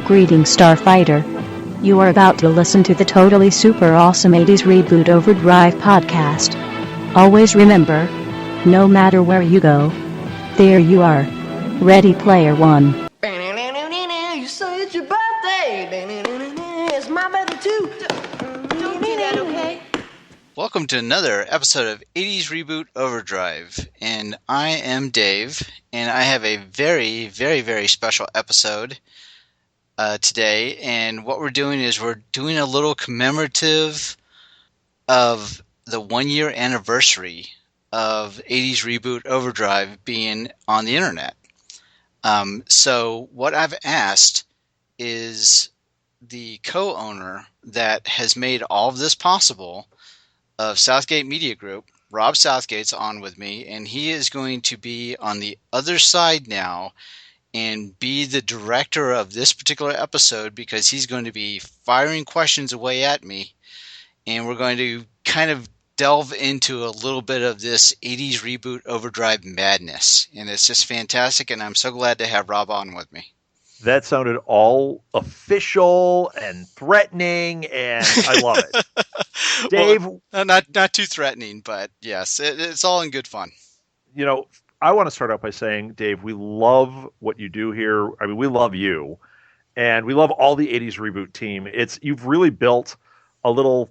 Greetings, Starfighter. You are about to listen to the totally super awesome 80s Reboot Overdrive podcast. Always remember, no matter where you go, there you are. Ready Player One. You say it's your birthday. It's my birthday too. Don't do that, okay? Welcome to another episode of 80s Reboot Overdrive, and I am Dave, and I have a very, very, very special episode today, and what we're doing is we're doing a little commemorative of the 1 year anniversary of 80s Reboot Overdrive being on the internet. So what I've asked is the co-owner that has made all of this possible of Southgate Media Group, Rob Southgate's on with me, and he is going to be on the other side now and be the director of this particular episode because he's going to be firing questions away at me, and we're going to kind of delve into a little bit of this 80s Reboot Overdrive madness, and it's just fantastic, and I'm so glad to have Rob on with me. That sounded all official and threatening, and I love it. Dave? Well, not too threatening, but yes, it's all in good fun. You know, I want to start out by saying, Dave, we love what you do here. I mean, we love you, and we love all the 80s Reboot team. You've really built a little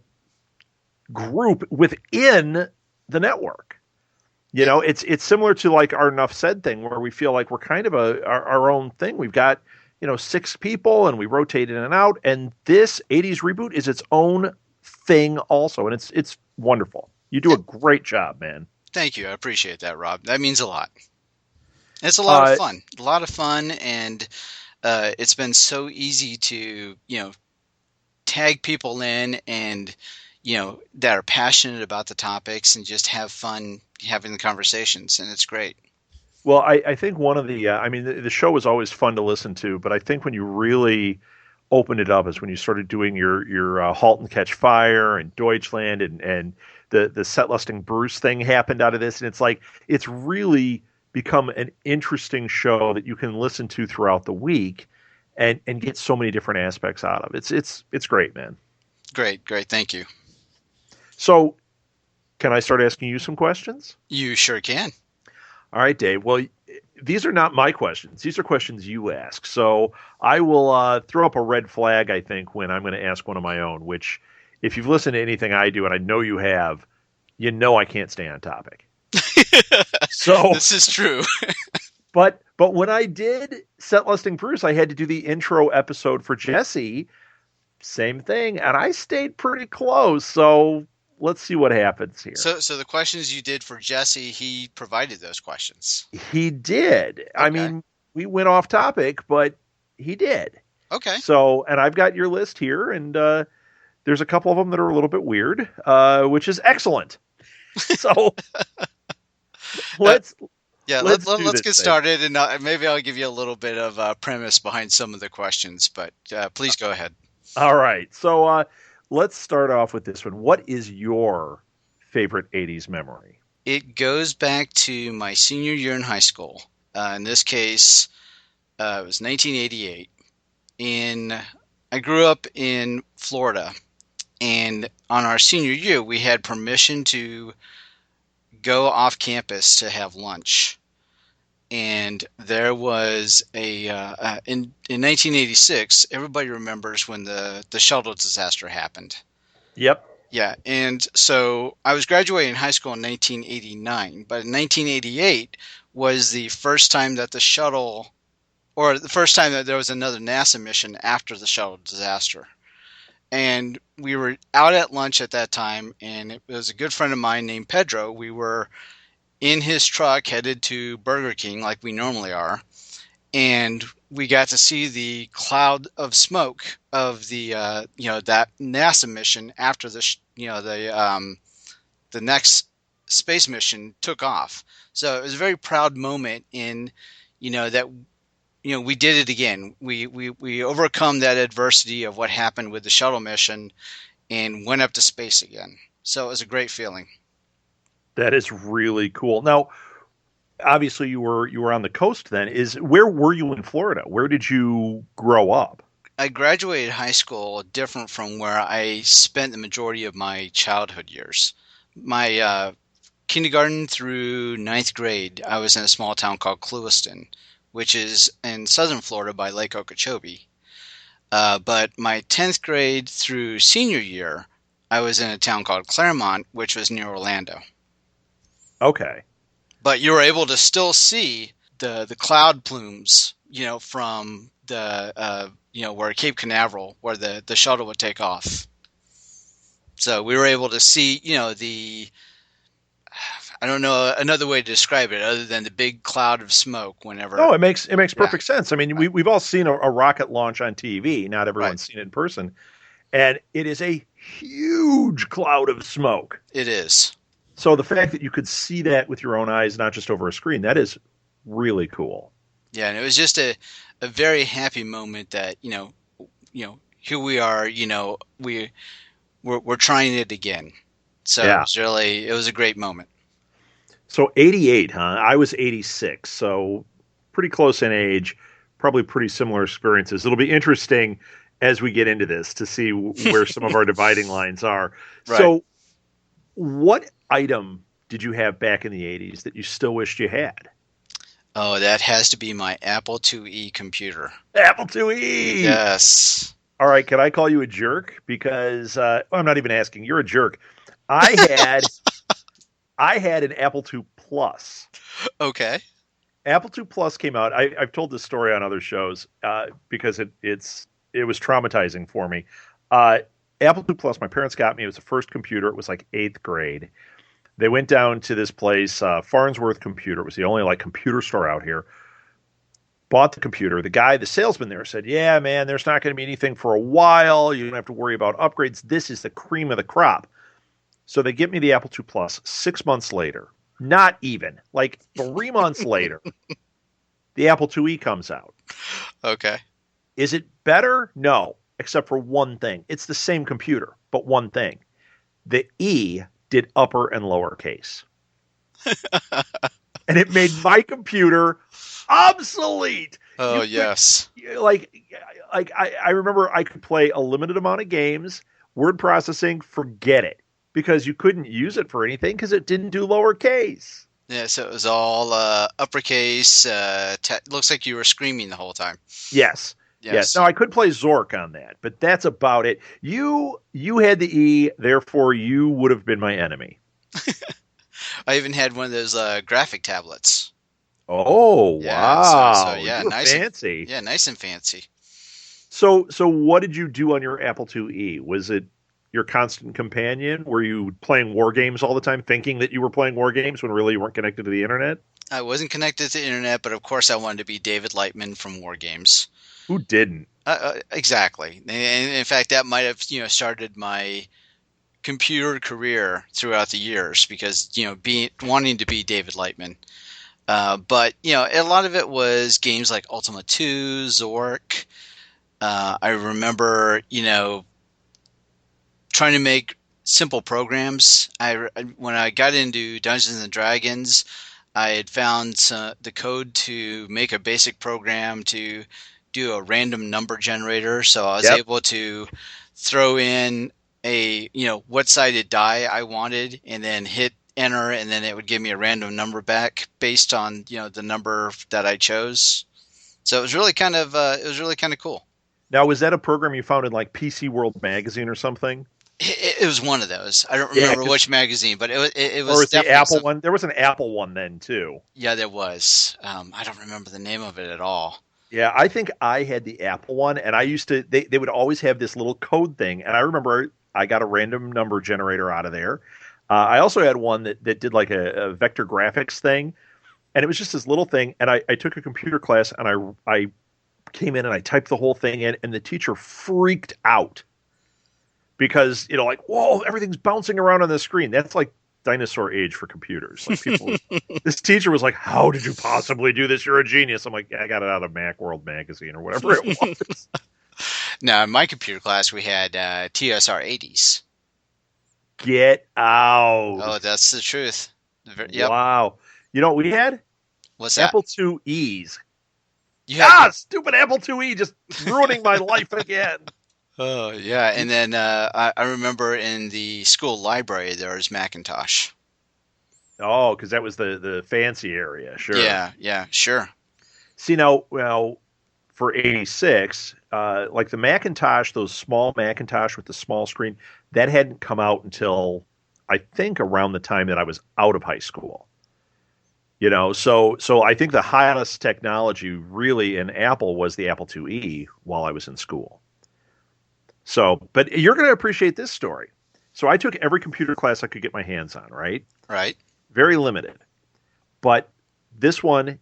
group within the network. You know, it's similar to like our Enough Said thing where we feel like we're kind of our own thing. We've got, 6 people and we rotate in and out, and this 80s Reboot is its own thing also, and it's wonderful. You do a great job, man. Thank you. I appreciate that, Rob. That means a lot. It's a lot of fun. A lot of fun, and it's been so easy to, tag people in and, that are passionate about the topics and just have fun having the conversations, and it's great. Well, I think one of the, the show was always fun to listen to, but I think when you really opened it up is when you started doing your Halt and Catch Fire and Deutschland and the Set Listing Bruce thing happened out of this. And it's like, it's really become an interesting show that you can listen to throughout the week and get so many different aspects out of. It's great, man. Great. Thank you. So can I start asking you some questions? You sure can. All right, Dave. Well, these are not my questions. These are questions you ask. So I will throw up a red flag, I think, when I'm going to ask one of my own, which if you've listened to anything I do, and I know you have, I can't stay on topic. So this is true. But when I did Set Listing Bruce, I had to do the intro episode for Jesse. Same thing. And I stayed pretty close. So let's see what happens here. So the questions you did for Jesse, he provided those questions. He did. Okay. I mean, we went off topic, but he did. Okay. So, and I've got your list here, and there's a couple of them that are a little bit weird, which is excellent. So let's get started, and maybe I'll give you a little bit of premise behind some of the questions, but please go ahead. All right. So let's start off with this one. What is your favorite 80s memory? It goes back to my senior year in high school. In this case, it was 1988. I grew up in Florida, and on our senior year, we had permission to go off campus to have lunch. And there was in 1986, everybody remembers when the shuttle disaster happened. Yep. Yeah, and so I was graduating high school in 1989, but in 1988 was the first time that the shuttle, or the first time that there was another NASA mission after the shuttle disaster. And we were out at lunch at that time, and it was a good friend of mine named Pedro. We were in his truck headed to Burger King like we normally are, and we got to see the cloud of smoke of the that NASA mission after the next space mission took off. So it was a very proud moment in that we did it again. We overcome that adversity of what happened with the shuttle mission and went up to space again. So it was a great feeling. That is really cool. Now, obviously you were on the coast then. Where were you in Florida? Where did you grow up? I graduated high school different from where I spent the majority of my childhood years. My kindergarten through ninth grade, I was in a small town called Clewiston, which is in southern Florida by Lake Okeechobee. But my 10th grade through senior year, I was in a town called Claremont, which was near Orlando. Okay. But you were able to still see the cloud plumes, from the where Cape Canaveral, where the shuttle would take off. So we were able to see, the I don't know another way to describe it other than the big cloud of smoke whenever. No, it makes Yeah. perfect sense. I mean, we've all seen a rocket launch on TV. Not everyone's seen it in person, and it is a huge cloud of smoke. It is. So the fact that you could see that with your own eyes, not just over a screen, that is really cool. Yeah, and it was just a very happy moment that here we are, we're trying it again. So Yeah. it was a great moment. So 88, huh? I was 86, so pretty close in age, probably pretty similar experiences. It'll be interesting as we get into this to see where some of our dividing lines are. Right. So what item did you have back in the 80s that you still wished you had? Oh, that has to be my Apple IIe computer. Apple IIe! Yes. All right, can I call you a jerk? Because I'm not even asking. You're a jerk. I had an Apple II Plus. Okay. Apple II Plus came out. I've told this story on other shows because it was traumatizing for me. Apple II Plus, my parents got me. It was the first computer. It was like 8th grade. They went down to this place, Farnsworth Computer. It was the only computer store out here. Bought the computer. The salesman there said, "Yeah, man, there's not going to be anything for a while. You don't have to worry about upgrades. This is the cream of the crop." So they get me the Apple II Plus 6 months later. Not even. 3 months later, the Apple IIe comes out. Okay. Is it better? No, except for one thing. It's the same computer, but one thing. The E did upper and lower case. And it made my computer obsolete. Oh, yes. I remember I could play a limited amount of games. Word processing, forget it. Because you couldn't use it for anything because it didn't do lowercase. Yeah, so it was all uppercase. Looks like you were screaming the whole time. Yes. Now I could play Zork on that, but that's about it. You had the E, therefore you would have been my enemy. I even had one of those graphic tablets. Oh, Yeah, wow! so yeah, you were nice fancy. Yeah, nice and fancy. So what did you do on your Apple IIe? Was it your constant companion? Were you playing war games all the time, thinking that you were playing war games when really you weren't connected to the internet? I wasn't connected to the internet, but of course I wanted to be David Lightman from War Games. Who didn't? Exactly. And in fact, that might have started my computer career throughout the years because wanting to be David Lightman. But a lot of it was games like Ultima 2, Zork. I remember trying to make simple programs. When I got into Dungeons and Dragons, I had found the code to make a basic program to do a random number generator. So I was able to throw in a what-sided die I wanted, and then hit enter, and then it would give me a random number back based on the number that I chose. So it was really kind of cool. Now, was that a program you found in PC World magazine or something? It was one of those. I don't remember which magazine, but it was. Or was the Apple one? There was an Apple one then too. Yeah, there was. I don't remember the name of it at all. Yeah, I think I had the Apple one, and I used to. They would always have this little code thing, and I remember I got a random number generator out of there. I also had one that did a vector graphics thing, and it was just this little thing. And I took a computer class, and I came in and I typed the whole thing in, and the teacher freaked out because whoa, everything's bouncing around on the screen. That's like dinosaur age for computers. This teacher was like, "How did you possibly do this? You're a genius." I'm like, "I got it out of Macworld magazine or whatever it was." Now, in my computer class, we had TSR 80s. Get out! Oh, that's the truth. Yep. Wow. You know what we had? What's that? Apple IIe's. You had Stupid Apple IIe just ruining my life again. oh yeah, and then I remember in the school library there was Macintosh. Oh, because that was the fancy area, sure. Yeah, sure. See now, well, for '86, like the Macintosh, those small Macintosh with the small screen, that hadn't come out until I think around the time that I was out of high school. So I think the hottest technology really in Apple was the Apple IIe while I was in school. So, but you're going to appreciate this story. So I took every computer class I could get my hands on, right? Right. Very limited. But this one,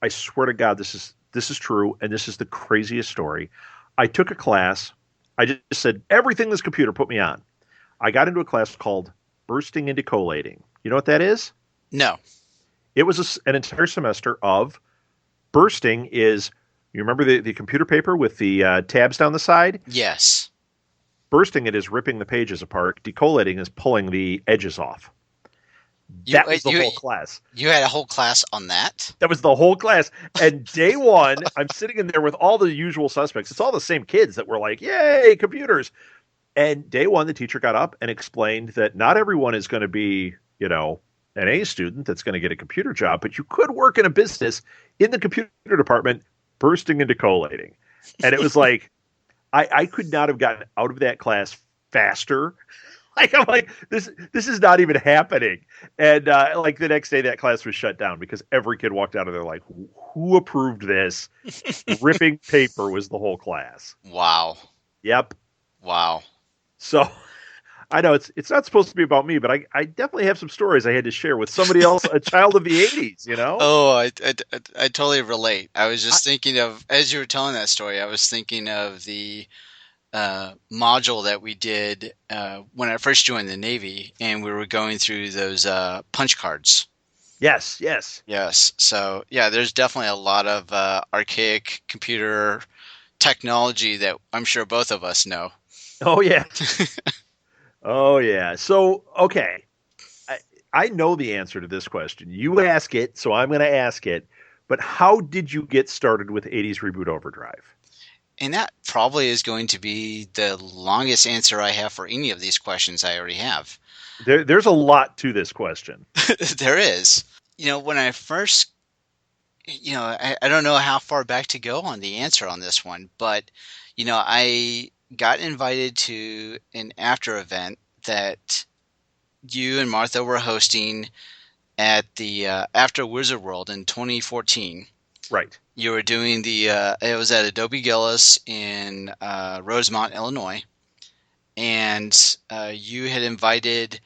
I swear to God, this is true, and this is the craziest story. I took a class. I just said everything this computer put me on. I got into a class called bursting into collating. You know what that is? No. It was an entire semester of bursting. Is you remember the computer paper with the tabs down the side? Yes. Bursting it is ripping the pages apart. Decollating is pulling the edges off. That was the whole class. You had a whole class on that? That was the whole class. And day one, I'm sitting in there with all the usual suspects. It's all the same kids that were like, yay, computers. And day one, the teacher got up and explained that not everyone is going to be, an A student that's going to get a computer job, but you could work in a business in the computer department bursting into collating. And it was like, I could not have gotten out of that class faster. I'm like, this is not even happening. And like the next day, that class was shut down because every kid walked out of there like, who approved this? Ripping paper was the whole class. Wow. Yep. Wow. So I know it's not supposed to be about me, but I definitely have some stories I had to share with somebody else, a child of the 80s, Oh, I totally relate. I was just thinking of, as you were telling that story, I was thinking of the module that we did when I first joined the Navy, and we were going through those punch cards. Yes. Yes. So, yeah, there's definitely a lot of archaic computer technology that I'm sure both of us know. Oh, yeah. Oh, yeah. So, okay. I know the answer to this question. You ask it, so I'm going to ask it. But how did you get started with 80s Reboot Overdrive? And that probably is going to be the longest answer I have for any of these questions I already have. There's a lot to this question. There is. When I first, I don't know how far back to go on the answer on this one, but, I got invited to an after event that you and Martha were hosting at the After Wizard World in 2014. Right. You were doing it was at Adobe Gillis in Rosemont, Illinois. And you had invited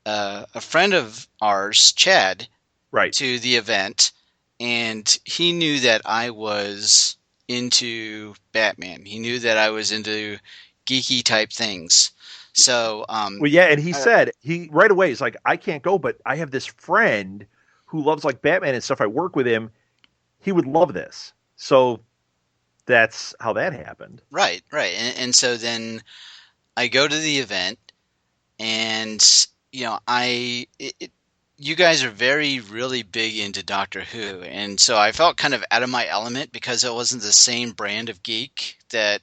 a friend of ours, Chad, right, to the event. And he knew that I was into Batman. He knew that I was into geeky type things. So, well, yeah, and he said right away, he's like, I can't go, but I have this friend who loves like Batman and stuff. I work with him. He would love this. So that's how that happened. Right. And so then I go to the event, and you guys are really big into Doctor Who, and so I felt kind of out of my element because it wasn't the same brand of geek that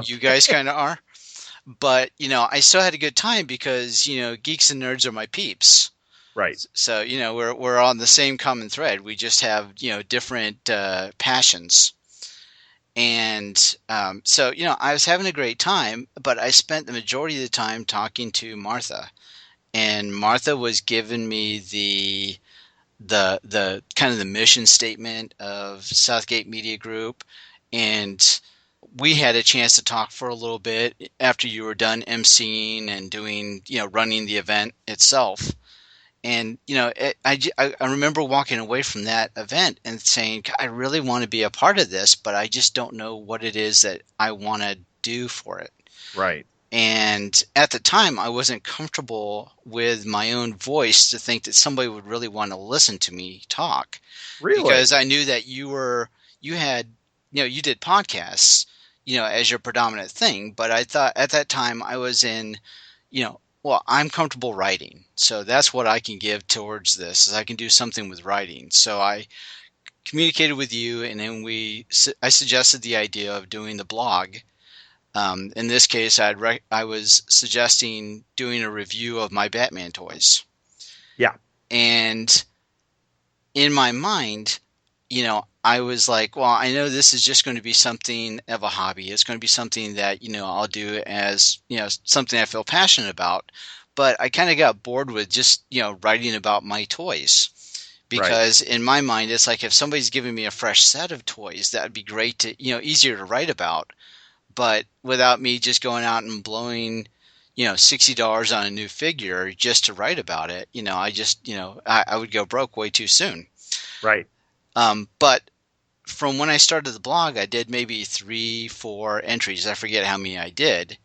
you guys kind of are. But I still had a good time because geeks and nerds are my peeps. Right. So we're on the same common thread. We just have different passions. And so I was having a great time, but I spent the majority of the time talking to Martha. And Martha was giving me the kind of the mission statement of Southgate Media Group, and we had a chance to talk for a little bit after you were done emceeing and doing running the event itself. And I remember walking away from that event and saying, I really want to be a part of this, but I just don't know what it is that I want to do for it. Right. And at the time, I wasn't comfortable with my own voice to think that somebody would really want to listen to me talk. Really? Because I knew that you did podcasts, as your predominant thing. But I thought at that time I was in, well, I'm comfortable writing. So that's what I can give towards this, is I can do something with writing. So I communicated with you, and then I suggested the idea of doing the blog. In this case, I was suggesting doing a review of my Batman toys. Yeah. And in my mind, I was like, well, I know this is just going to be something of a hobby. It's going to be something that, I'll do as, something I feel passionate about. But I kind of got bored with just, writing about my toys. Because in my mind, it's like if somebody's giving me a fresh set of toys, that would be great to, easier to write about. But without me just going out and blowing, $60 on a new figure just to write about it, I would go broke way too soon. Right. But from when I started the blog, I did maybe 3-4 entries. I forget how many I did.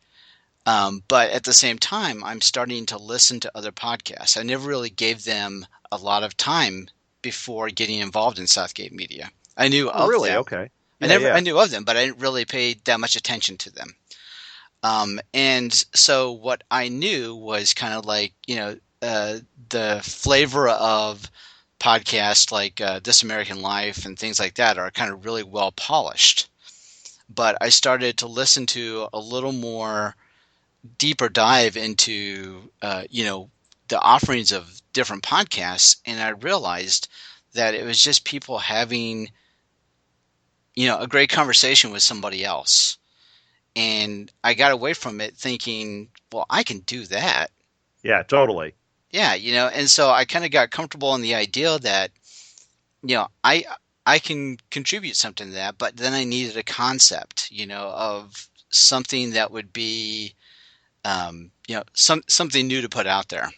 But at the same time, I'm starting to listen to other podcasts. I never really gave them a lot of time before getting involved in Southgate Media. I knew of really? them. Okay. I knew of them, but I didn't really pay that much attention to them. And so what I knew was kind of like, the flavor of podcasts like This American Life and things like that are kind of really well polished. But I started to listen to a little more deeper dive into, the offerings of different podcasts, and I realized that it was just people having, a great conversation with somebody else. And I got away from it thinking, well, I can do that. Yeah, totally. Yeah, and so I kind of got comfortable in the idea that, I can contribute something to that, but then I needed a concept, of something that would be, something new to put out there.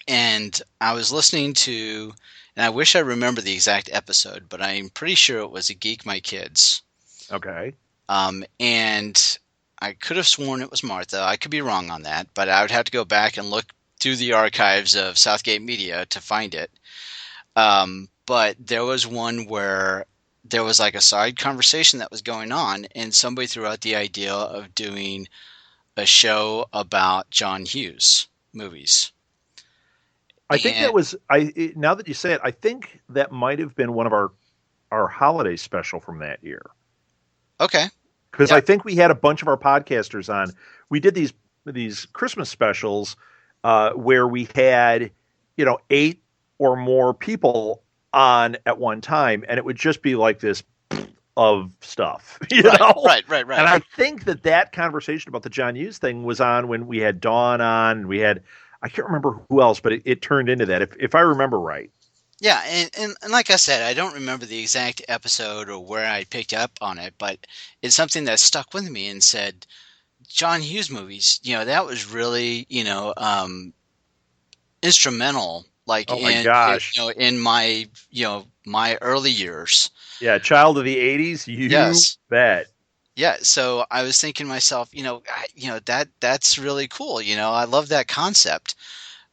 And I was listening to, and I wish I remember the exact episode, but I'm pretty sure it was a Geek My Kids. Okay. And I could have sworn it was Martha. I could be wrong on that, but I would have to go back and look through the archives of Southgate Media to find it. But there was one where there was like a side conversation that was going on, and somebody threw out the idea of doing a show about John Hughes movies. I think that was now that you say it, I think that might have been one of our holiday special from that year. Okay. Because I think we had a bunch of our podcasters on. We did these Christmas specials where we had 8 or more people on at one time, and it would just be like this of stuff, you know? Right. And I think that conversation about the John Hughes thing was on when we had Dawn on. We had, I can't remember who else, but it turned into that, if I remember right. Yeah, and like I said, I don't remember the exact episode or where I picked up on it, but it's something that stuck with me and said, John Hughes movies, that was really, instrumental, like in my, my early years. Yeah, child of the 80s, Yes. bet. Yeah, so I was thinking to myself, that's really cool. I love that concept.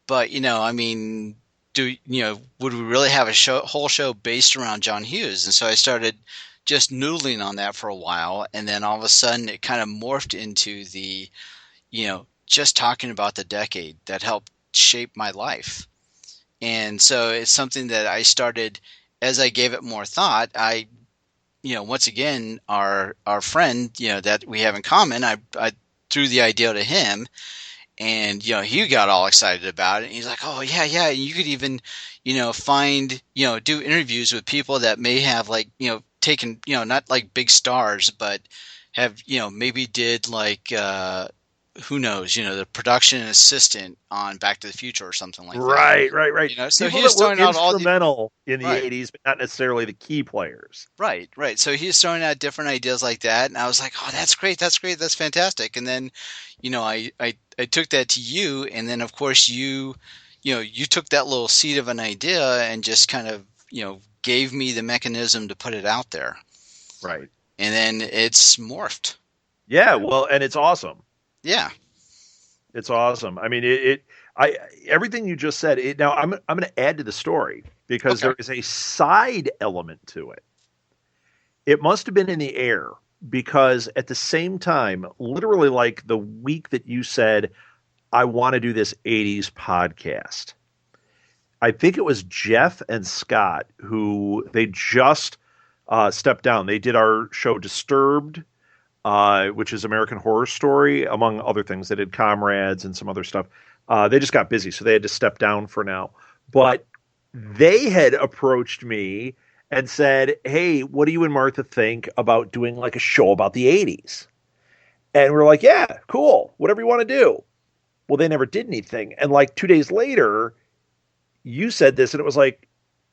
But, I mean, would we really have a whole show based around John Hughes? And so I started just noodling on that for a while, and then all of a sudden it kind of morphed into the, just talking about the decade that helped shape my life. And so it's something that I started, as I gave it more thought, once again, our friend, that we have in common, I threw the idea to him. And, he got all excited about it. And he's like, oh, yeah. And you could even, find, do interviews with people that may have like, taken, not like big stars, but have, maybe did like, who knows, the production assistant on Back to the Future or something like that. Right. So people he was throwing out instrumental in the 80s, but not necessarily the key players. Right. So he's throwing out different ideas like that. And I was like, oh, that's great. That's fantastic. And then, I took that to you, and then of course you took that little seed of an idea and just kind of, gave me the mechanism to put it out there. Right. And then it's morphed. Yeah, well, and it's awesome. Yeah. It's awesome. I mean, everything you just said. Now, I'm going to add to the story because there is a side element to it. It must have been in the air because at the same time, literally like the week that you said, I want to do this 80s podcast, I think it was Jeff and Scott who they just stepped down. They did our show Disturbed, which is American Horror Story, among other things. They did Comrades and some other stuff. They just got busy, so they had to step down for now. But they had approached me and said, "Hey, what do you and Martha think about doing like a show about the '80s?" And we're like, "Yeah, cool, whatever you want to do." Well, they never did anything. And like 2 days later, you said this, and it was like,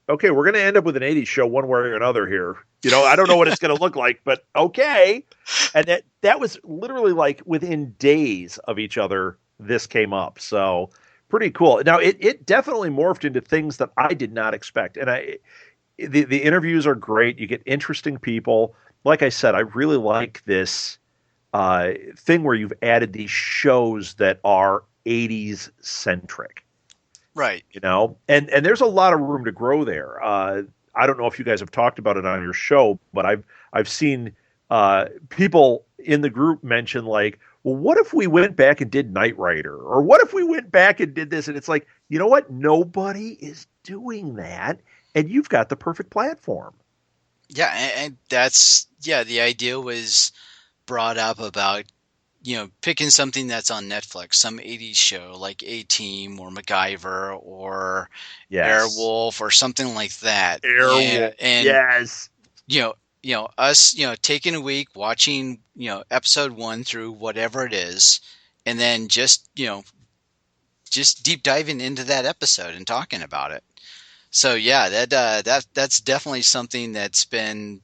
okay, we're going to end up with an '80s show one way or another here. I don't know what it's going to look like, but okay. And that was literally like within days of each other, this came up. So pretty cool. Now it definitely morphed into things that I did not expect. And the interviews are great. You get interesting people. Like I said, I really like this thing where you've added these shows that are '80s centric. Right. And there's a lot of room to grow there. I don't know if you guys have talked about it on your show, but I've seen people in the group mention like, well, what if we went back and did Knight Rider, or what if we went back and did this? And it's like, you know what? Nobody is doing that, and you've got the perfect platform. Yeah, and the idea was brought up about picking something that's on Netflix, some '80s show like A-Team or MacGyver or Yes. Airwolf or something like that. Airwolf. And yes. Us taking a week, watching episode 1 through whatever it is, and then just deep diving into that episode and talking about it. So yeah, that's definitely something that's been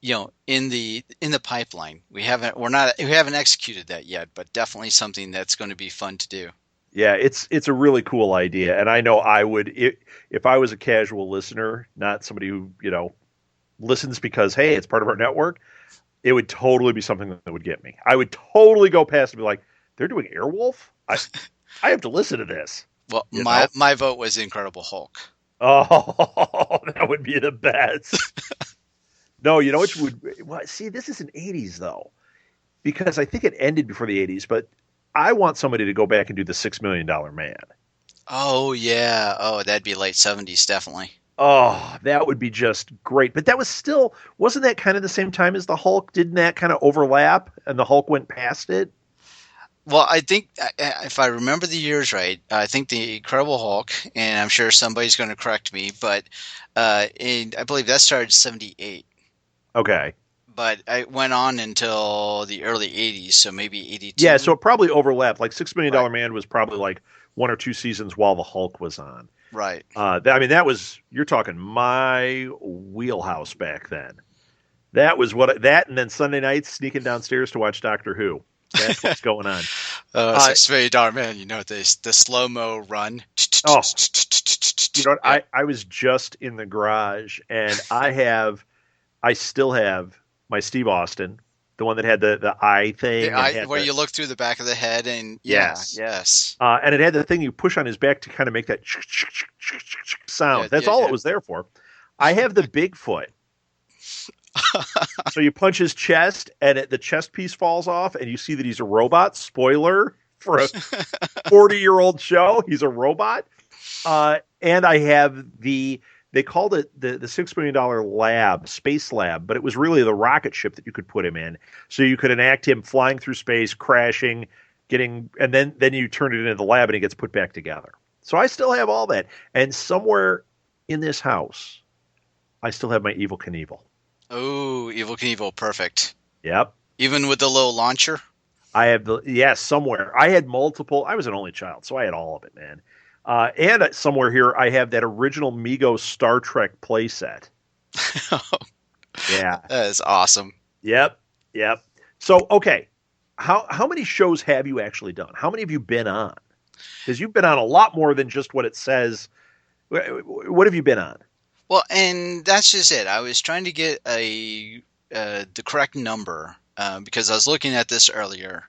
in the pipeline. We haven't executed that yet, but definitely something that's going to be fun to do. Yeah, it's a really cool idea, and I know I would if I was a casual listener, not somebody who listens because hey, it's part of our network. It would totally be something that would get me. I would totally go past and be like, they're doing Airwolf. I have to listen to this. Well, my vote was Incredible Hulk. Oh, that would be the best. No, which would see. This is an '80s though, because I think it ended before the '80s. But I want somebody to go back and do the $6 Million Man. Oh yeah. Oh, that'd be late '70s, definitely. Oh, that would be just great. But that wasn't that kind of the same time as the Hulk? Didn't that kind of overlap and the Hulk went past it? Well, I think if I remember the years right, I think the Incredible Hulk, and I'm sure somebody's going to correct me, but I believe that started '78. Okay. But it went on until the early '80s, so maybe '82. Yeah, so it probably overlapped. Like $6 Million Right. Man was probably like 1 or 2 seasons while the Hulk was on. Right. That was, you're talking my wheelhouse back then. That was that, and then Sunday nights sneaking downstairs to watch Doctor Who. That's what's going on. $6 Million Man, the slow-mo run. Oh. You know what? I was just in the garage, and I still have my Steve Austin, the one that had the eye thing. Where you look through the back of the head and Yes. yes. And it had the thing you push on his back to kind of make that sound. Yeah, That's all it was there for. I have the Bigfoot. So you punch his chest, and the chest piece falls off, and you see that he's a robot. Spoiler for a 40-year-old show, he's a robot. And I have they called it the $6 Million lab, space lab, but it was really the rocket ship that you could put him in. So you could enact him flying through space, crashing, and then you turn it into the lab and he gets put back together. So I still have all that. And somewhere in this house, I still have my Evel Knievel. Oh, Evel Knievel, perfect. Yep. Even with the little launcher? I have somewhere. I had multiple. I was an only child, so I had all of it, man. And somewhere here, I have that original Mego Star Trek playset. Yeah. That is awesome. Yep. So, okay. How many shows have you actually done? How many have you been on? Because you've been on a lot more than just what it says. What have you been on? Well, and that's just it. I was trying to get the correct number because I was looking at this earlier.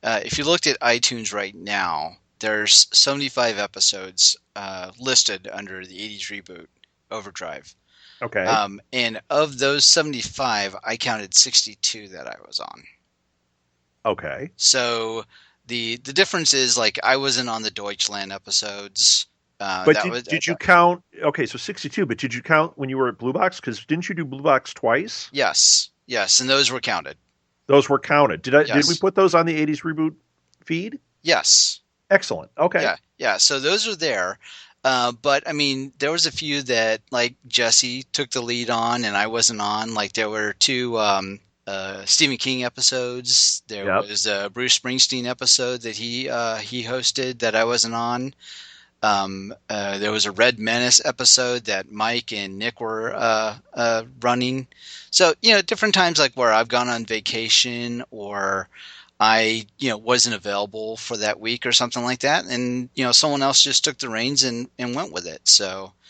If you looked at iTunes right now, there's 75 episodes listed under the '80s Reboot Overdrive. Okay. And of those 75, I counted 62 that I was on. Okay. So the difference is, like, I wasn't on the Deutschland episodes. But that was did you count? Okay, so 62. But did you count when you were at Blue Box? Because didn't you do Blue Box twice? yes, and those were counted. Those were counted. Did we Yes, put those on the 80s reboot feed? yes, Excellent. Okay. yeah. So those are there. But I mean, there was a few that like Jesse took the lead on, and I wasn't on. Like there were two Stephen King episodes. There Yep. was a Bruce Springsteen episode that he hosted that I wasn't on. There was a Red Menace episode that Mike and Nick were running. So, different times like where I've gone on vacation or I, wasn't available for that week or something like that. And, someone else just took the reins and went with it.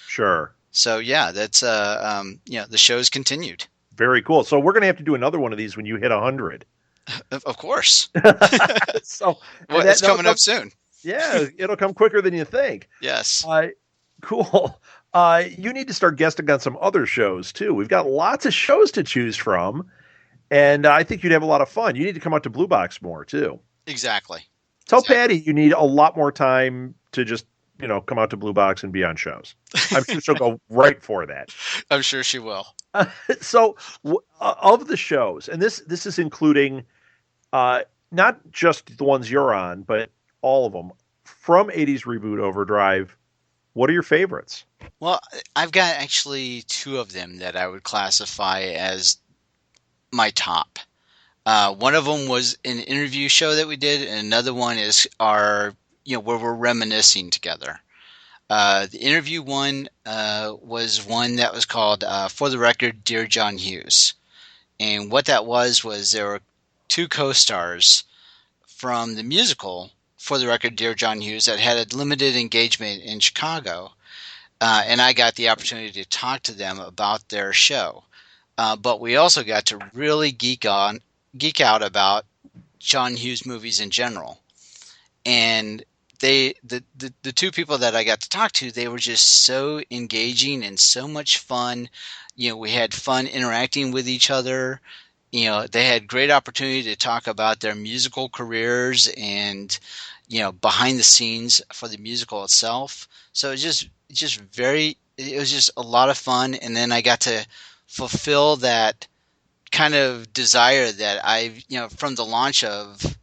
Sure. So yeah, that's, the show's continued. Very cool. So we're going to have to do another one of these when you hit 100. Of course. So Well, it's coming up soon. Yeah, it'll come quicker than you think. Yes. Cool. You need to start guesting on some other shows too. We've got lots of shows to choose from, and I think you'd have a lot of fun. You need to come out to Blue Box more too. Exactly. Tell Patty you need a lot more time to just come out to Blue Box and be on shows. I'm sure she'll go right for that. I'm sure she will. So, of the shows, and this is including not just the ones you're on, but all of them from 80s Reboot Overdrive. What are your favorites? Well, I've got actually two of them that I would classify as my top. One of them was an interview show that we did, and another one is our, where we're reminiscing together. The interview one was one that was called, For the Record, Dear John Hughes. And what that was there were two co-stars from the musical For the Record, Dear John Hughes that had a limited engagement in Chicago. And I got the opportunity to talk to them about their show. But we also got to really geek out about John Hughes movies in general. And the two people that I got to talk to, they were just so engaging and so much fun. We had fun interacting with each other. They had great opportunity to talk about their musical careers and, behind the scenes for the musical itself. So it was just a lot of fun. And then I got to fulfill that kind of desire that I've, from the launch of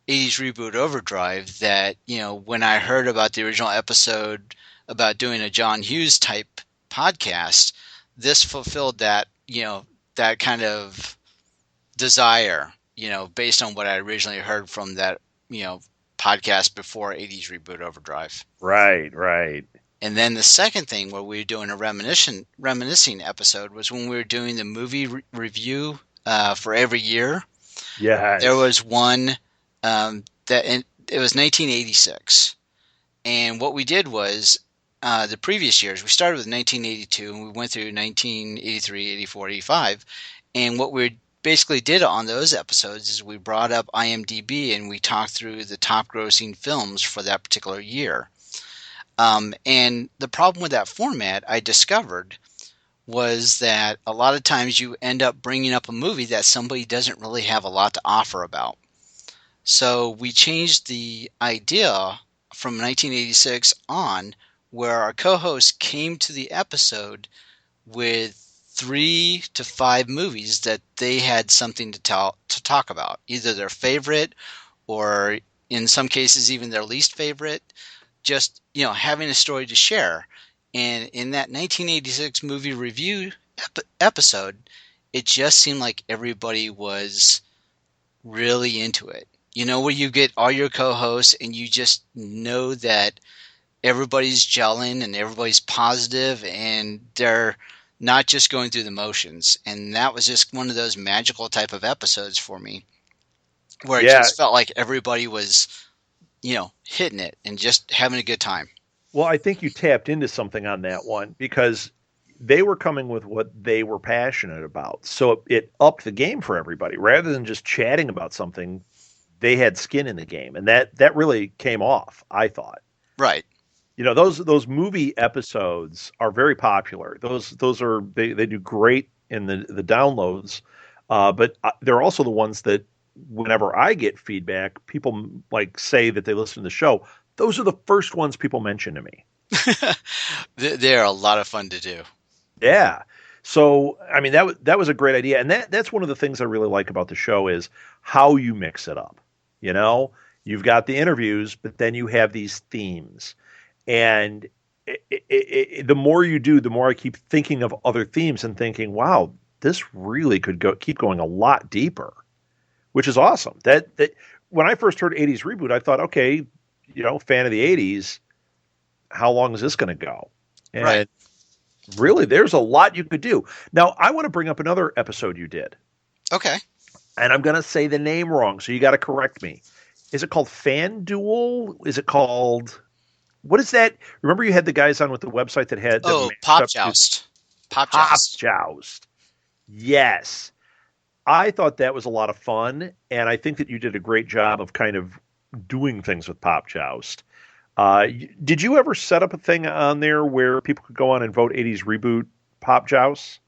80s Reboot Overdrive, that, when I heard about the original episode about doing a John Hughes type podcast, this fulfilled that, that kind of desire, based on what I originally heard from that, podcast before 80s Reboot Overdrive. Right. And then the second thing where we were doing a reminiscing episode was when we were doing the movie review for every year. Yeah. There was one it was 1986. And what we did was the previous years, we started with 1982 and we went through 1983, 84, 85. And what we basically did on those episodes is we brought up IMDb and we talked through the top grossing films for that particular year. And the problem with that format, I discovered, was that a lot of times you end up bringing up a movie that somebody doesn't really have a lot to offer about. So we changed the idea from 1986 on, where our co-host came to the episode with 3 to 5 movies that they had something to talk about, either their favorite or in some cases even their least favorite, just having a story to share. And in that 1986 movie review episode, it just seemed like everybody was really into it. Where you get all your co-hosts and you just know that everybody's gelling and everybody's positive and they're not just going through the motions. And that was just one of those magical type of episodes for me, where it just felt like everybody was, hitting it and just having a good time. Well, I think you tapped into something on that one because they were coming with what they were passionate about. So it upped the game for everybody. Rather than just chatting about something, they had skin in the game. And that really came off, I thought. Right. Those movie episodes are very popular. Those are they do great in the downloads, but they're also the ones that whenever I get feedback, people say that they listen to the show. Those are the first ones people mention to me. They're a lot of fun to do. Yeah. So, I mean, that was a great idea, and that's one of the things I really like about the show is how you mix it up. You know, you've got the interviews, but then you have these themes, and the more you do, the more I keep thinking of other themes and thinking, wow, this really could keep going a lot deeper, which is awesome. That when I first heard '80s reboot, I thought, okay, fan of the '80s, how long is this going to go? Right. And really, there's a lot you could do. Now, I want to bring up another episode you did, Okay. and I'm going to say the name wrong, so you got to correct me. Is it called Fan Duel? Is it called what is that? Remember, you had the guys on with the website that had Oh, the Pop mashup to Joust. Pop Pop Joust. Joust. Yes, I thought that was a lot of fun, and I think that you did a great job of kind of doing things with Pop Joust. Did you ever set up a thing on there where people could go on and vote '80s reboot Pop Joust?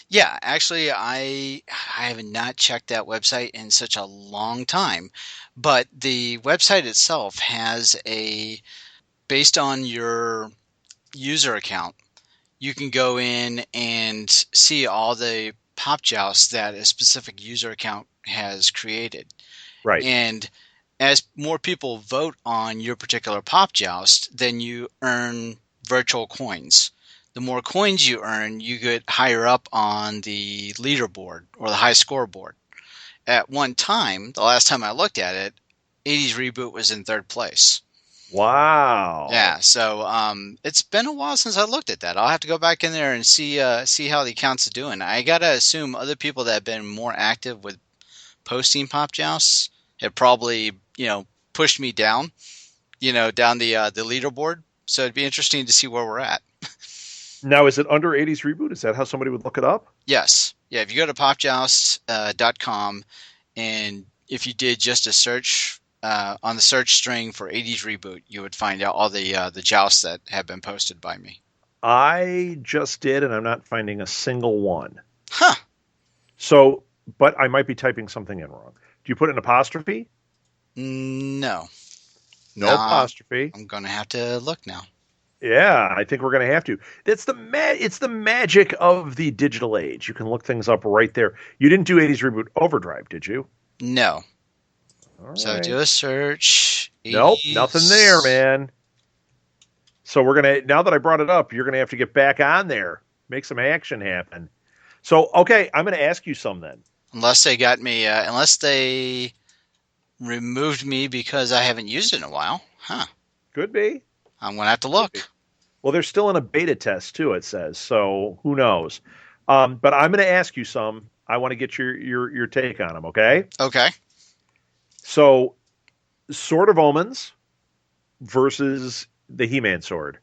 Yeah, actually, I have not checked that website in such a long time, but the website itself has based on your user account, you can go in and see all the Pop Jousts that a specific user account has created. Right. And as more people vote on your particular Pop Joust, then you earn virtual coins. The more coins you earn, you get higher up on the leaderboard or the high scoreboard. At one time, the last time I looked at it, '80s Reboot was in third place. Wow. Yeah, so it's been a while since I looked at that. I'll have to go back in there and see how the accounts are doing. I gotta assume other people that have been more active with posting Pop Jousts have probably pushed me down, down the leaderboard. So it'd be interesting to see where we're at. Now, is it under '80s reboot? Is that how somebody would look it up? Yes, yeah. If you go to popjoust.com and if you did just a search on the search string for '80s Reboot, you would find out all the jousts that have been posted by me. I just did, and I'm not finding a single one. Huh? So, but I might be typing something in wrong. Do you put an apostrophe? No. No Nah, apostrophe. I'm gonna have to look now. Yeah, I think we're going to have to. That's it's the magic of the digital age. You can look things up right there. You didn't do '80s Reboot Overdrive, did you? No. All So right. do a search. Nope, 80s. nothing there, man. So now that I brought it up, you're gonna have to get back on there, make some action happen. So, okay, I'm gonna ask you some then. Unless they got me, unless they removed me because I haven't used it in a while. Huh. Could be. I'm gonna have to look. Well, they're still in a beta test too, it says. So who knows? But I'm going to ask you some. I want to get your take on them. Okay. Okay. So, Sword of Omens versus the He-Man sword.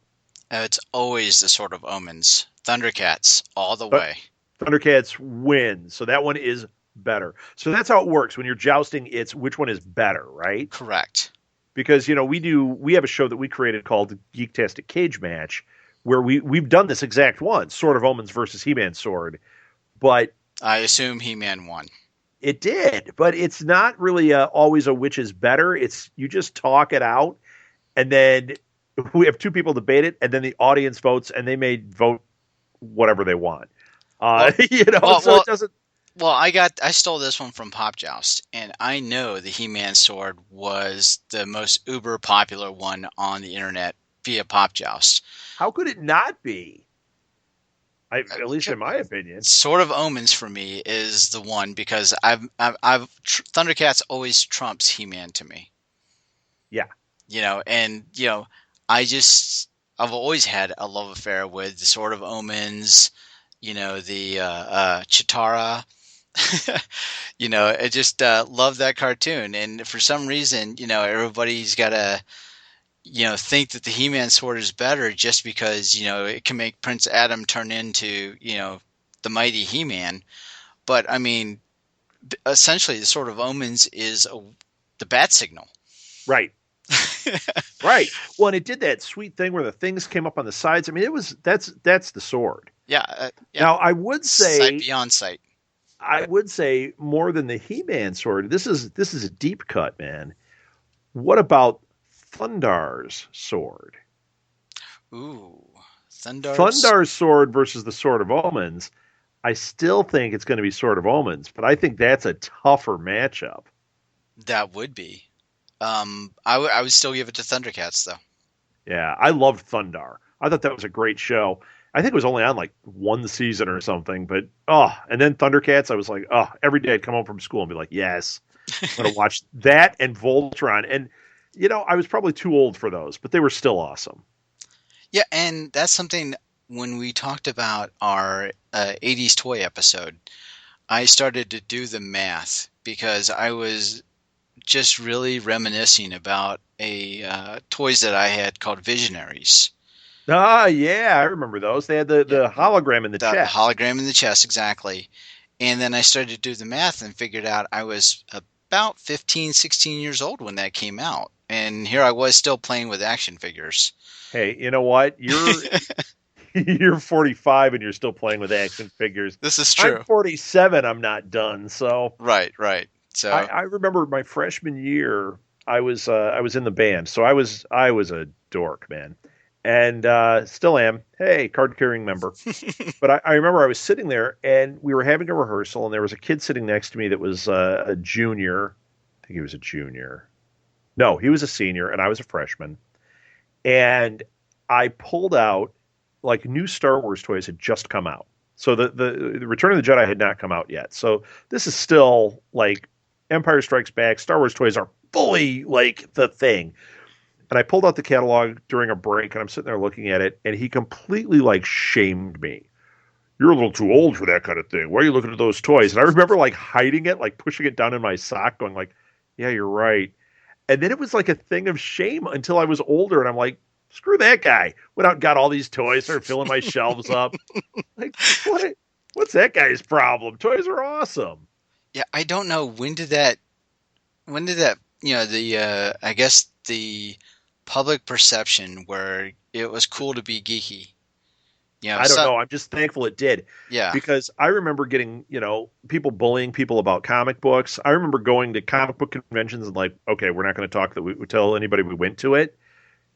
It's always the Sword of Omens. Thundercats all the But way. Thundercats win. So that one is better. So that's how it works when you're jousting. It's which one is better, right? Correct. Because we have a show that we created called Geektastic Cage Match, where we've done this exact one, Sword of Omens versus He-Man sword, but I assume He-Man won. it did, but it's not really always a which is better. It's you just talk it out, and then we have two people debate it, and then the audience votes, and they may vote whatever they want. So it doesn't. Well, I stole this one from Pop Joust, and I know the He-Man sword was the most uber popular one on the internet via Pop Joust. How could it not be? At least in my opinion. Sword of Omens for me is the one because Thundercats always trumps He-Man to me. Yeah. I've always had a love affair with the Sword of Omens, the Chitara. I just love that cartoon, and for some reason, everybody's got to, think that the He-Man sword is better just because it can make Prince Adam turn into the mighty He-Man. But I mean, essentially, the Sword of Omens is the bat signal. Right. Right. Well, and it did that sweet thing where the things came up on the sides. I mean, that's the sword. Yeah. Now, I would say sight beyond sight. I would say more than the He-Man sword. This is a deep cut, man. What about Thundar's sword? Ooh, Thundar's. Thundar's sword versus the Sword of Omens. I still think it's going to be Sword of Omens, but I think that's a tougher matchup. That would be. I would still give it to Thundercats though. Yeah, I loved Thundar. I thought that was a great show. I think it was only on like one season or something, but and then Thundercats, I was like, every day I'd come home from school and be like, yes, I'm going to watch that and Voltron. And, I was probably too old for those, but they were still awesome. Yeah, and that's something when we talked about our 80s toy episode, I started to do the math because I was just really reminiscing about a toys that I had called Visionaries. Ah, yeah, I remember those. They had the hologram in the The chest. hologram in the chest, exactly. And then I started to do the math and figured out I was about 15, 16 years old when that came out. And here I was still playing with action figures. Hey, you know what? You're 45 and you're still playing with action figures. This is true. I'm 47. I'm not done. So Right. So I remember my freshman year. I was in the band, so I was a dork, man, and still am. Hey, card carrying member. But I remember I was sitting there and we were having a rehearsal, and there was a kid sitting next to me that was a junior. I think he was a junior. No, he was a senior, and I was a freshman. And I pulled out, like, new Star Wars toys had just come out. So the Return of the Jedi had not come out yet. So this is still like Empire Strikes Back. Star Wars toys are fully like the thing. And I pulled out the catalog during a break, and I'm sitting there looking at it, and he completely like shamed me. You're a little too old for that kind of thing. Why are you looking at those toys? And I remember like hiding it, like pushing it down in my sock, going like, yeah, you're right. And then it was like a thing of shame until I was older, and I'm like, screw that guy. Went out and got all these toys, started filling my shelves up. Like, what's that guy's problem? Toys are awesome. yeah, I don't know when did that the I guess the public perception where it was cool to be geeky. I don't know. I'm just thankful it did. Yeah. Because I remember getting, people bullying people about comic books. I remember going to comic book conventions and like, okay, we're not going to talk that we tell anybody we went to it,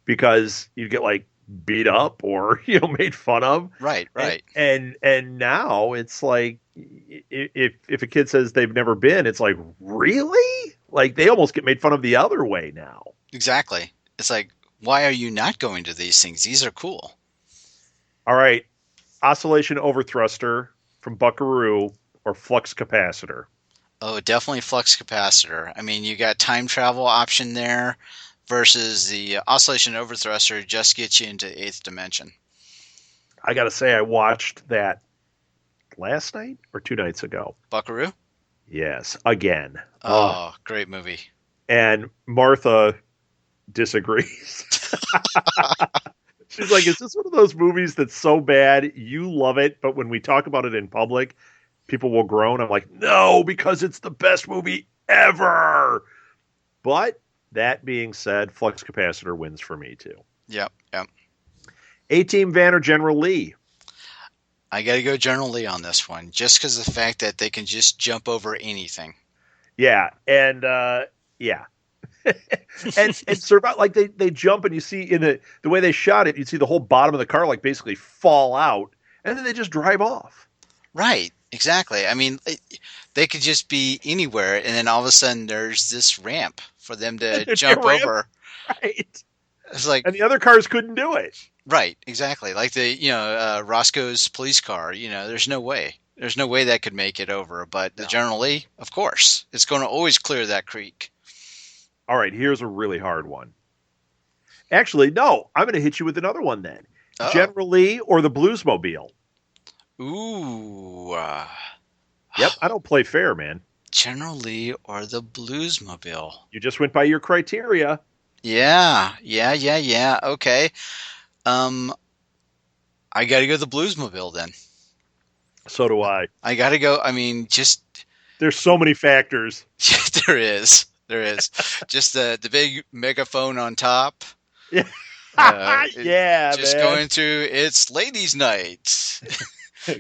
because you'd get like beat up or, made fun of. Right. And now it's like, if a kid says they've never been, it's like, really? Like they almost get made fun of the other way now. Exactly. It's like, why are you not going to these things? These are cool. All right. Oscillation overthruster from Buckaroo or flux capacitor? Oh, definitely flux capacitor. I mean, you got time travel option there versus the oscillation overthruster just gets you into the 8th dimension. I got to say, I watched that last night or 2 nights ago. Buckaroo? Yes, again. Oh, great movie. And Martha disagrees. She's like, is this one of those movies that's so bad you love it, but when we talk about it in public, people will groan? I'm like, no, because it's the best movie ever. But that being said, flux capacitor wins for me too. Yep. A-Team Van or General Lee? I got to go General Lee on this one, just because of the fact that they can just jump over anything. Yeah, and yeah. and survive, like they jump, and you see in the way they shot it, you see the whole bottom of the car like basically fall out, and then they just drive off. Right, exactly. I mean, they could just be anywhere, and then all of a sudden there's this ramp for them to jump over. Right. It's like, and the other cars couldn't do it. Right, exactly. Like the Roscoe's police car. There's no way. There's no way that could make it over. But the General Lee, of course, it's going to always clear that creek. All right, here's a really hard one. Actually, no, I'm going to hit you with another one then. Oh. General Lee or the Bluesmobile? Ooh. Yep, I don't play fair, man. General Lee or the Bluesmobile? You just went by your criteria. Yeah. Okay. I got to go the Bluesmobile then. So do I. I got to go. I mean, just there's so many factors. There is. Just the big megaphone on top. Yeah. Yeah, just man. going to it's ladies' night.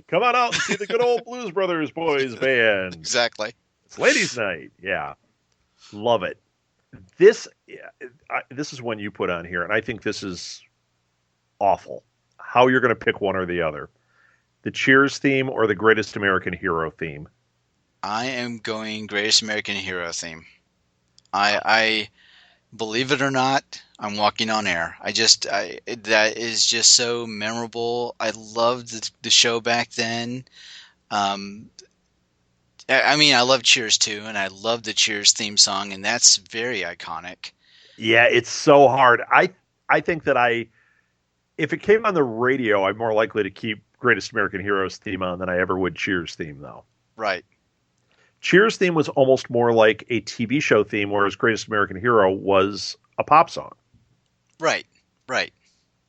Come on out and see the good old Blues Brothers boys band. Exactly. It's ladies' night. Yeah. Love it. This is one you put on here, and I think this is awful. How you're going to pick one or the other. The Cheers theme or the Greatest American Hero theme? I am going Greatest American Hero theme. I believe it or not, I'm walking on air. That is just so memorable. I loved the show back then. I mean, I love Cheers too, and I love the Cheers theme song, and that's very iconic. Yeah, it's so hard. I think that if it came on the radio, I'm more likely to keep Greatest American Heroes theme on than I ever would Cheers theme, though. Right. Cheers theme was almost more like a TV show theme, whereas Greatest American Hero was a pop song. Right. Right.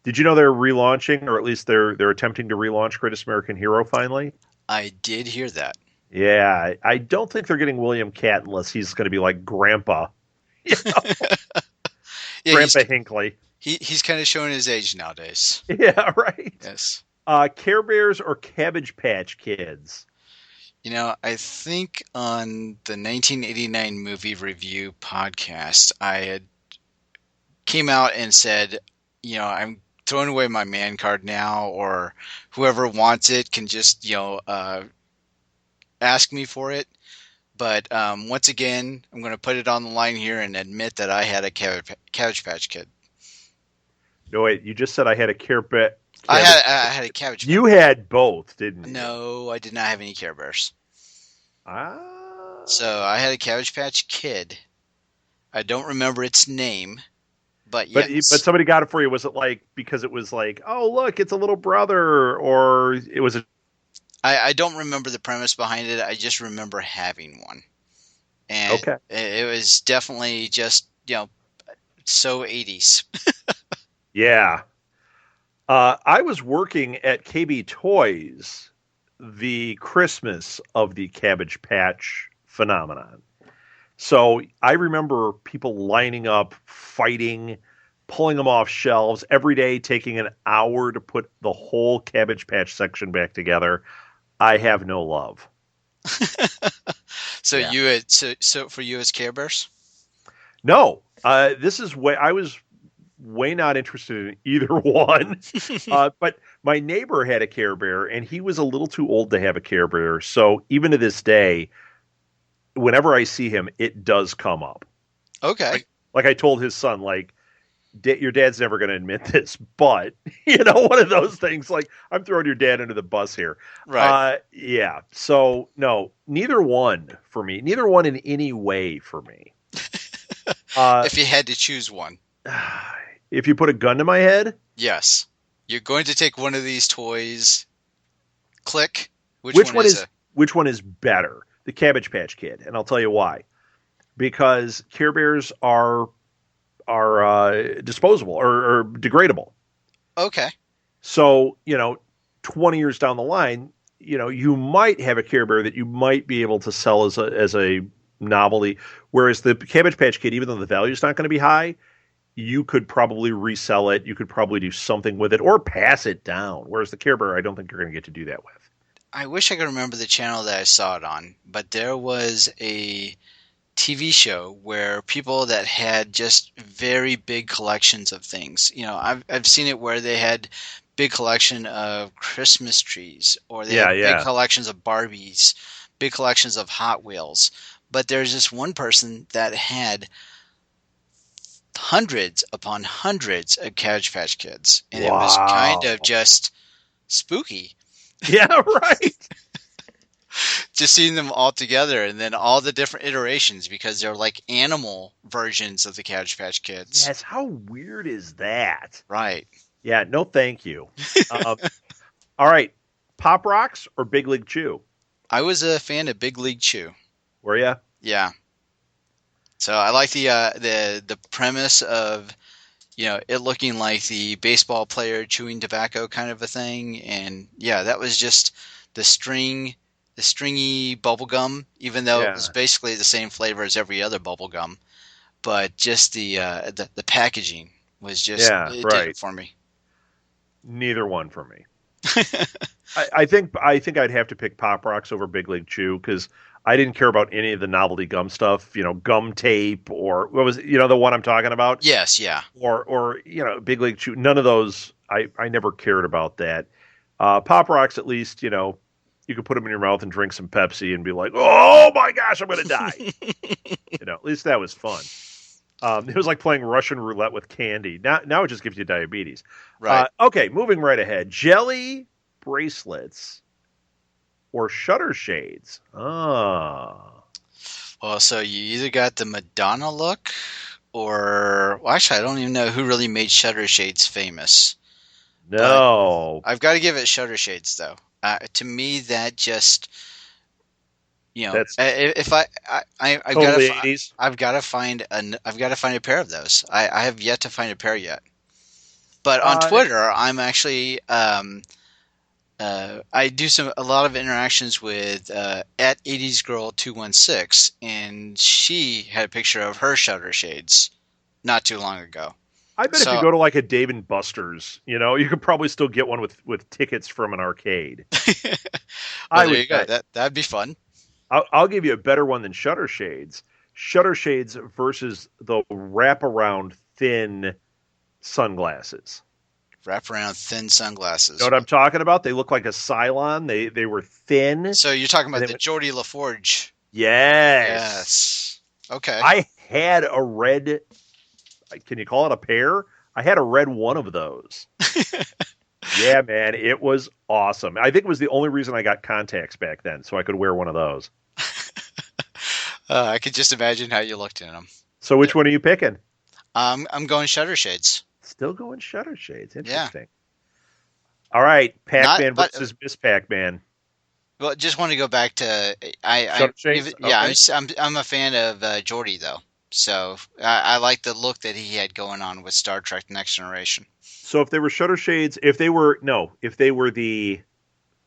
Did you know they're relaunching, or at least they're attempting to relaunch Greatest American Hero finally? I did hear that. Yeah, I don't think they're getting William Katt unless he's going to be like Grandpa. You know? Yeah, Grandpa Hinckley. He's kind of showing his age nowadays. Yeah, right. Yes. Care Bears or Cabbage Patch Kids? You know, I think on the 1989 movie review podcast, I had came out and said, you know, I'm throwing away my man card now, or whoever wants it can just, ask me for it. But once again, I'm going to put it on the line here and admit that I had a Cabbage Patch Kid. No, wait, you just said I had a Care Bear. I had a Cabbage Patch. You had both, didn't you? No, I did not have any Care Bears. Ah. So I had a Cabbage Patch Kid. I don't remember its name, but yes. But somebody got it for you. Was it like because it was like, oh look, it's a little brother, or it was a... I don't remember the premise behind it. I just remember having one, and Okay. it was definitely just so 80s. Yeah. I was working at KB Toys the Christmas of the Cabbage Patch phenomenon. So I remember people lining up, fighting, pulling them off shelves every day, taking an hour to put the whole Cabbage Patch section back together. I have no love. So Yeah. so for you as Care Bears? No, this is way I was way not interested in either one. But my neighbor had a Care Bear, and he was a little too old to have a Care Bear. So even to this day, whenever I see him, it does come up. Okay. Like I told his son, like, your dad's never going to admit this, but one of those things. Like, I'm throwing your dad under the bus here. Right. Yeah. So no, neither one for me. Neither one in any way for me. If you had to choose one. If you put a gun to my head, Yes. You're going to take one of these toys. Click. which one is better? The Cabbage Patch Kid, and I'll tell you why. Because Care Bears are disposable or degradable. Okay. So 20 years down the line, you might have a Care Bear that you might be able to sell as a novelty, whereas the Cabbage Patch Kid, even though the value is not going to be high, you could probably resell it. You could probably do something with it or pass it down. Whereas the Care Bear, I don't think you're going to get to do that with. I wish I could remember the channel that I saw it on, but there was a TV show where people that had just very big collections of things. I've seen it where they had big collection of Christmas trees, or they had big collections of Barbies, big collections of Hot Wheels. But there's this one person that had hundreds upon hundreds of Cabbage Patch Kids, and it was kind of just spooky. Yeah, right. Just seeing them all together, and then all the different iterations, because they're like animal versions of the Cabbage Patch Kids. Yes, how weird is that? Right. Yeah, no thank you. All right, Pop Rocks or Big League Chew? I was a fan of Big League Chew. Were you? Yeah. So I like the premise of it looking like the baseball player chewing tobacco kind of a thing, and yeah, that was just the stringy bubble gum, even though it was basically the same flavor as every other bubble gum, but just the packaging was just did it for me. Neither one for me. I think I'd have to pick Pop Rocks over Big League Chew because I didn't care about any of the novelty gum stuff, gum tape, or what was the one I'm talking about? Yes, yeah. Or Big League Chew. None of those I never cared about that. Pop Rocks, at least, you could put them in your mouth and drink some Pepsi and be like, oh my gosh, I'm going to die. At least that was fun. It was like playing Russian roulette with candy. Now it just gives you diabetes. Right. Okay, moving right ahead. Jelly bracelets or shutter shades? Ah. Well, so you either got the Madonna look, or well, actually, I don't even know who really made Shutter Shades famous. No. I've got to give it Shutter Shades, though. To me, that just That's if I've totally got 80s. I've got to find a pair of those. I have yet to find a pair yet. But on Twitter, I'm actually I do a lot of interactions with at 80s Girl 216, and she had a picture of her Shutter Shades not too long ago. I bet if you go to like a Dave and Buster's, you could probably still get one with tickets from an arcade. Well, there you go. That'd be fun. I'll give you a better one than Shutter Shades. Shutter Shades versus the wraparound thin sunglasses. Wraparound thin sunglasses. You know what I'm talking about? They look like a Cylon. They were thin. So you're talking about the Geordie LaForge. Yes. Okay. I had a red. Can you call it a pair? I had a red one of those. Yeah, man, it was awesome. I think it was the only reason I got contacts back then, so I could wear one of those. I could just imagine how you looked in them. So which one are you picking? I'm going Shutter Shades. Still going Shutter Shades. Interesting. Yeah. All right, Pac-Man versus Miss Pac-Man. Well, just want to go back to Shutter Shades? Yeah, okay. I'm a fan of Geordie though, so I like the look that he had going on with Star Trek: The Next Generation. So if they were Shutter Shades, if they were the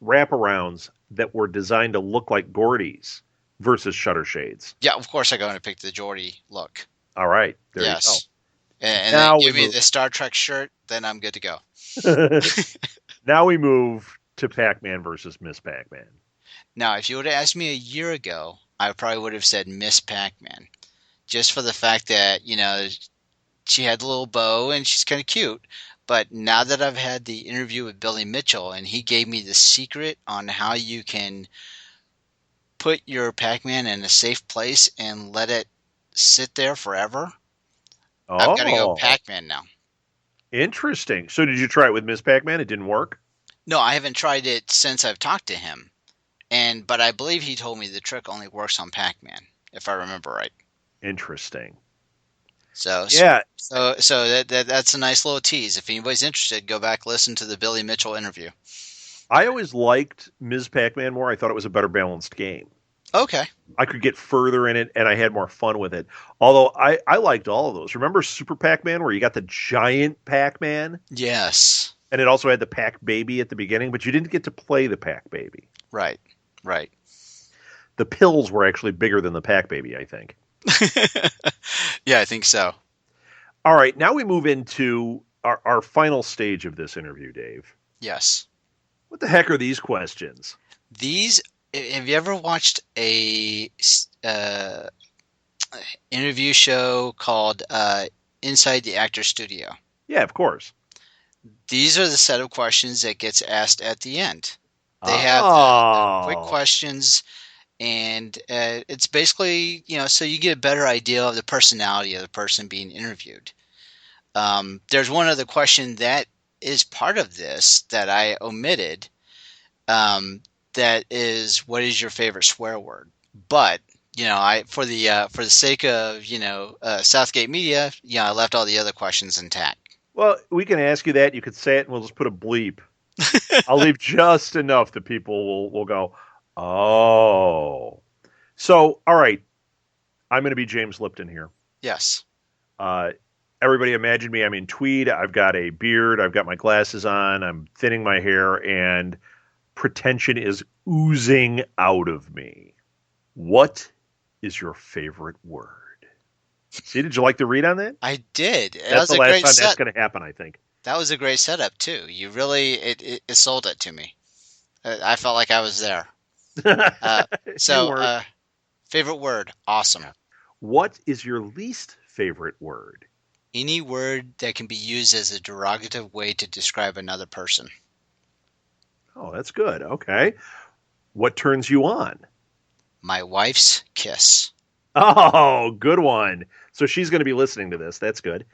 wraparounds that were designed to look like Gordy's versus Shutter Shades. Yeah, of course I'm going to pick the Geordie look. All right, there you go. And now then give me the Star Trek shirt, then I'm good to go. Now we move to Pac-Man versus Miss Pac-Man. Now, if you would have asked me a year ago, I probably would have said Miss Pac-Man. Just for the fact that, she had a little bow and she's kind of cute. But now that I've had the interview with Billy Mitchell and he gave me the secret on how you can put your Pac-Man in a safe place and let it sit there forever, I've got to go Pac-Man now. Interesting. So did you try it with Miss Pac-Man? It didn't work? No, I haven't tried it since I've talked to him. But I believe he told me the trick only works on Pac-Man, if I remember right. Interesting. So yeah. So that's a nice little tease. If anybody's interested, go back listen to the Billy Mitchell interview. I always liked Ms. Pac-Man more. I thought it was a better balanced game. Okay. I could get further in it, and I had more fun with it. Although I liked all of those. Remember Super Pac-Man, where you got the giant Pac-Man? Yes. And it also had the Pac-Baby at the beginning, but you didn't get to play the Pac-Baby. Right. The pills were actually bigger than the Pac-Baby, I think. Yeah, I think so. All right, now we move into our final stage of this interview, Dave. Yes. What the heck are these questions? Have you ever watched a interview show called Inside the Actor's Studio? Yeah, of course. These are the set of questions that gets asked at the end. They have quick questions, and it's basically, so you get a better idea of the personality of the person being interviewed. There's one other question that is part of this that I omitted. That is, what is your favorite swear word? But for the sake of Southgate Media, I left all the other questions intact. Well, we can ask you that. You could say it, and we'll just put a bleep. I'll leave just enough that people will go, oh. So, all right. I'm going to be James Lipton here. Yes. Everybody imagine me. I'm in tweed. I've got a beard. I've got my glasses on. I'm thinning my hair, and pretension is oozing out of me. What is your favorite word? See, did you like the read on that? I did. That's the last time that's going to happen, I think. That was a great setup, too. You really, it sold it to me. I felt like I was there. Favorite word, awesome. What is your least favorite word? Any word that can be used as a derogative way to describe another person. Oh, that's good. Okay. What turns you on? My wife's kiss. Oh, good one. So she's going to be listening to this. That's good.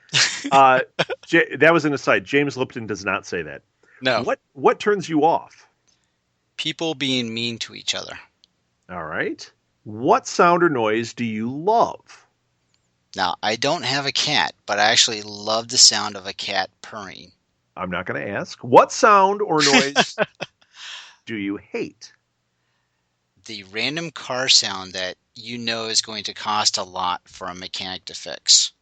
That was an aside. James Lipton does not say that. No. What turns you off? People being mean to each other. All right. What sound or noise do you love? Now, I don't have a cat, but I actually love the sound of a cat purring. I'm not going to ask. What sound or noise do you hate? The random car sound that you know is going to cost a lot for a mechanic to fix.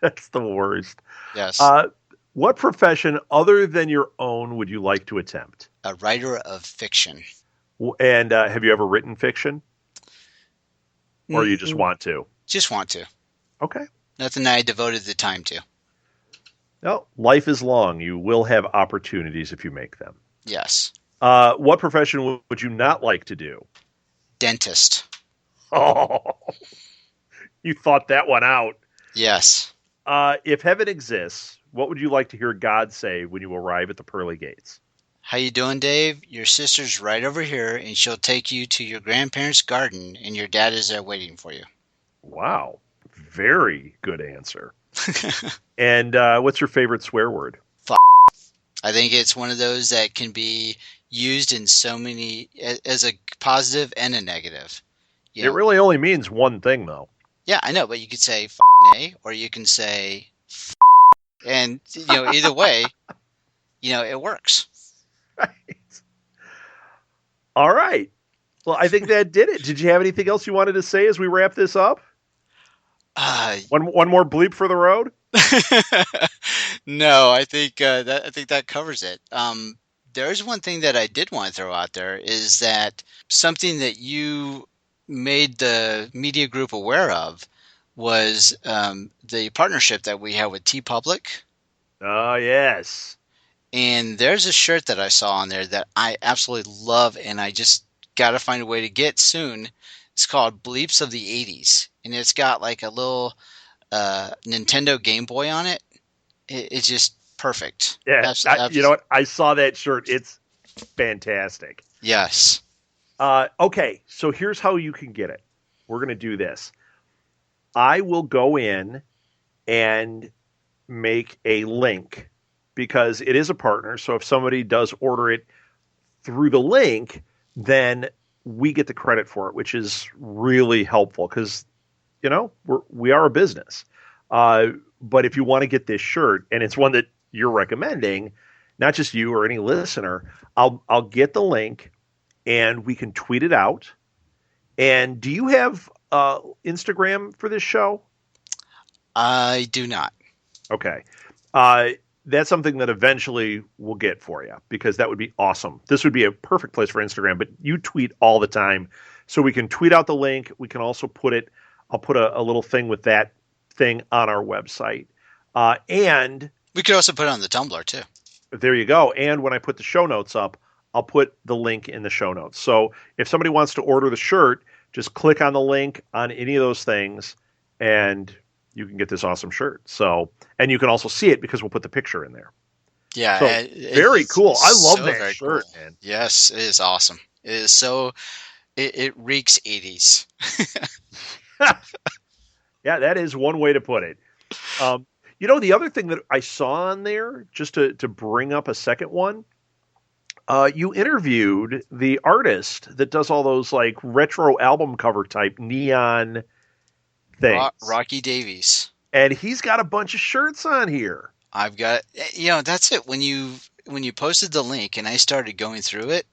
That's the worst. Yes. What profession other than your own would you like to attempt? A writer of fiction. And have you ever written fiction? Or you just want to? Just want to. Okay. Nothing I devoted the time to. Well, life is long. You will have opportunities if you make them. Yes. What profession would you not like to do? Dentist. Oh, you thought that one out. Yes. If heaven exists, what would you like to hear God say when you arrive at the pearly gates? How you doing, Dave? Your sister's right over here, and she'll take you to your grandparents' garden, and your dad is there waiting for you. Wow. Very good answer. And what's your favorite swear word? I think it's one of those that can be used in so many, as a positive and a negative. You know? It really only means one thing, though. Yeah, I know, but you could say A, or you can say and, either way, it works. Right. All right. Well, I think that did it. Did you have anything else you wanted to say as we wrap this up? One more bleep for the road? No, I think that covers it. There's one thing that I did want to throw out there is that something that you made the media group aware of was the partnership that we have with TeePublic. Oh, yes. And there's a shirt that I saw on there that I absolutely love, and I just got to find a way to get soon. It's called Bleeps of the 80s, and it's got like a little Nintendo Game Boy on it. It's just perfect. Yeah, you know what? I saw that shirt. It's fantastic. Yes. Okay, so here's how you can get it. We're going to do this. I will go in and make a link because it is a partner. So if somebody does order it through the link, then we get the credit for it, which is really helpful because, we are a business. But if you want to get this shirt, and it's one that you're recommending, not just you or any listener, I'll get the link and we can tweet it out. And do you have Instagram for this show? I do not. Okay. That's something that eventually we'll get for you because that would be awesome. This would be a perfect place for Instagram, but you tweet all the time. So we can tweet out the link. We can also I'll put a little thing with that thing on our website. And we could also put it on the Tumblr too. There you go. And when I put the show notes up, I'll put the link in the show notes. So if somebody wants to order the shirt, just click on the link on any of those things and you can get this awesome shirt. So, and you can also see it because we'll put the picture in there. Yeah. So, very cool. I love that shirt, cool. Man. Yes, it is awesome. It is so, it reeks 80s. Yeah, that is one way to put it. The other thing that I saw on there, just to bring up a second one, you interviewed the artist that does all those like retro album cover type neon things. Rocky Davies. And he's got a bunch of shirts on here. I've got, that's it. When you posted the link and I started going through it,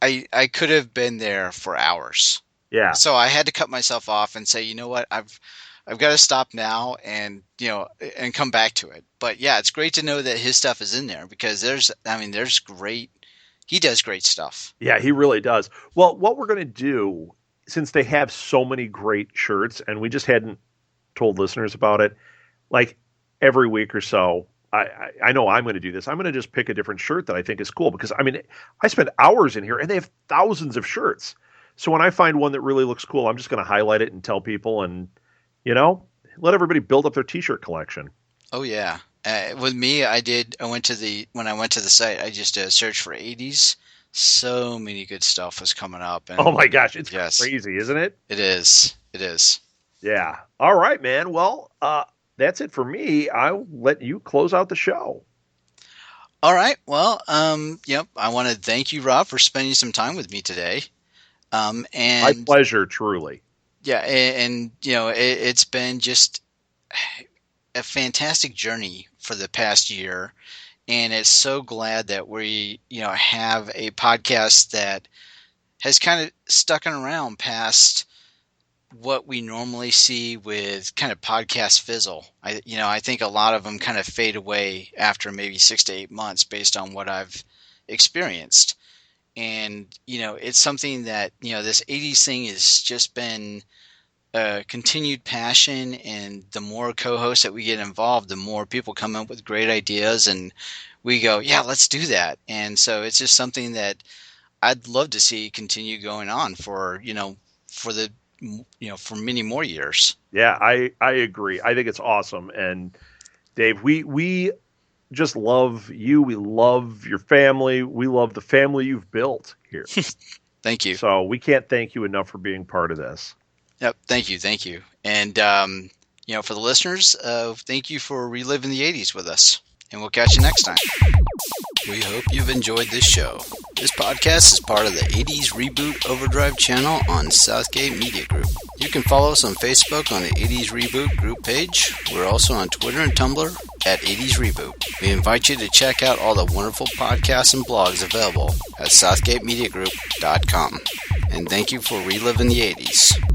I could have been there for hours. Yeah. So I had to cut myself off and say, you know what, I've got to stop now and and come back to it. But yeah, it's great to know that his stuff is in there because there's great. He does great stuff. Yeah, he really does. Well, what we're going to do, since they have so many great shirts, and we just hadn't told listeners about it, like every week or so, I know I'm going to do this. I'm going to just pick a different shirt that I think is cool because I spend hours in here and they have thousands of shirts. So when I find one that really looks cool, I'm just going to highlight it and tell people and, let everybody build up their T-shirt collection. Oh yeah. With me, when I went to the site, I just searched for 80s. So many good stuff was coming up. And Oh my gosh, it's yes, crazy, isn't it? it is. It is. Yeah. All right, man. Well, that's it for me. I'll let you close out the show. All right. Well, I want to thank you, Rob, for spending some time with me today. And My pleasure, truly. yeah, and it's been just a fantastic journey for the past year, and it's so glad that we have a podcast that has kind of stuck around past what we normally see with kind of podcast fizzle. I think a lot of them kind of fade away after maybe 6 to 8 months based on what I've experienced. And it's something that this 80s thing has just been a continued passion, and the more co-hosts that we get involved, the more people come up with great ideas, and we go, yeah, let's do that. And so it's just something that I'd love to see continue going on for many more years. Yeah, I agree. I think it's awesome. And Dave, we just love you. We love your family. We love the family you've built here. Thank you. So we can't thank you enough for being part of this. Yep. Thank you. And, for the listeners, thank you for reliving the 80s with us, and we'll catch you next time. We hope you've enjoyed this show. This podcast is part of the 80s Reboot Overdrive channel on Southgate Media Group. You can follow us on Facebook on the 80s Reboot group page. We're also on Twitter and Tumblr at 80s Reboot. We invite you to check out all the wonderful podcasts and blogs available at southgatemediagroup.com. And thank you for reliving the 80s.